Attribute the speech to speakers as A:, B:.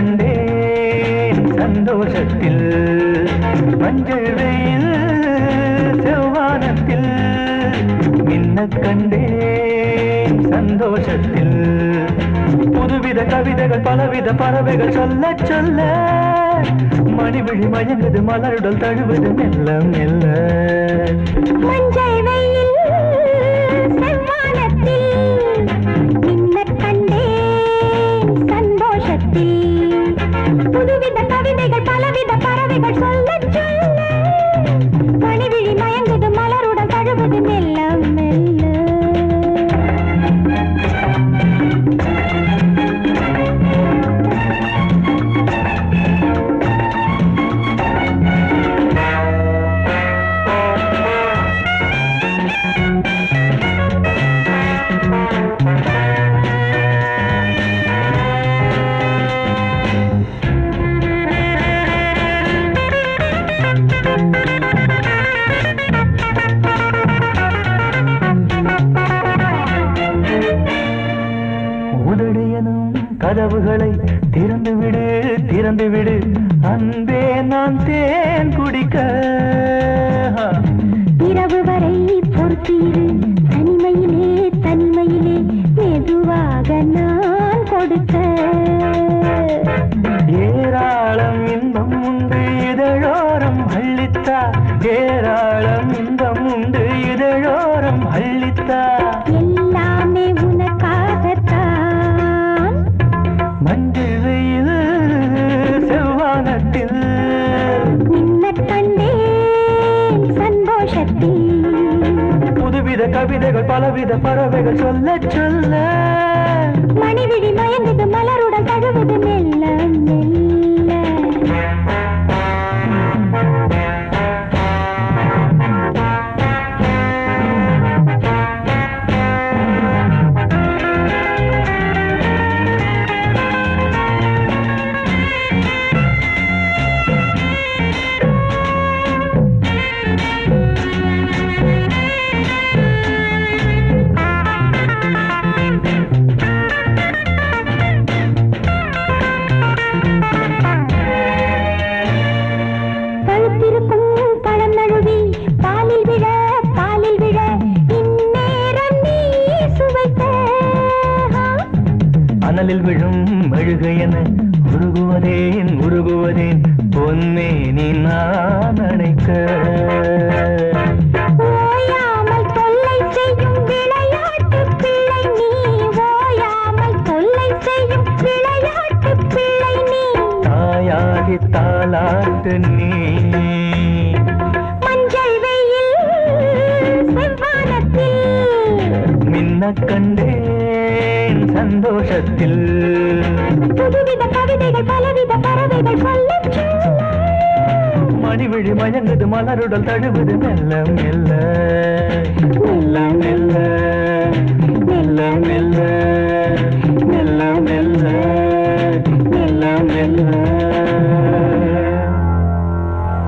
A: கண்டேன் சந்தோஷத்தில் மஞ்சள் வெயில் செவ்வானத்தில் மின்னக் கண்டேன் சந்தோஷத்தில் புதுவித கவிதைகள் பலவித பறவைகள் சொல்ல சொல்ல மணிவிழி மயங்குது மலருடல் தழுவது மெல்ல மெல்ல
B: மஞ்சள் வெயில் செவ்வானத்தில் மின்னக் கண்டேன் சந்தோஷத்தில் புதுவித கவிதைகள் பலவித பறவைகள் சொல்ல சொல்ல மணிவிழி மயங்குது மலருடல் தழுவது மெல்ல மெல்ல
A: கதவுகளை திறந்து விடு திறந்து விடு அன்பே நான் தேன் குடிக்க
B: இரவு வரை பொறுத்தீரு தனிமையிலே தனிமையிலே மெதுவாக நான் கொடுக்க
A: ஏராளம் இன்பம் உண்டு இதழோரம் அள்ளித்தா ஏராளம் இன்பம் உண்டு இதழோரம் அள்ளித்தா
B: எல்லாமே உனக்காகத்தான்
A: மஞ்சள் வெயில் செவ்வானத்தில்
B: மின்னக் கண்டேன் சந்தோஷத்தில்
A: புதுவித கவிதைகள் பலவித பறவைகள் சொல்ல சொல்ல
B: மணிவிழி மயங்குது மலருடன் தழுவது மெல்ல மெல்ல
A: அனலில் விழும் மெழுகையென உருகுவதேன் உருகுவதேன் பொன்னே நீ நான் அணைக்க
B: ஓயாமல் தொல்லை செய்யும் விளையாட்டு பிள்ளை நீ ஓயாமல் தொல்லை செய்யும் விளையாட்டு பிள்ளை நீ
A: தாயாகி தாலாட்டு நீ
B: மஞ்சள் வெயில் செவ்வானத்தில்
A: மின்னக் கண்டேன் சந்தோஷத்தில்
B: புதுவித கவிதைகள் பலவித பறவைகள் சொல்ல சொல்ல
A: மணிவிழி மயங்குது மலருடல் தழுவது மெல்ல மெல்ல மெல்ல மெல்ல மெல்ல மெல்ல மெல்ல மெல்ல மெல்ல மெல்ல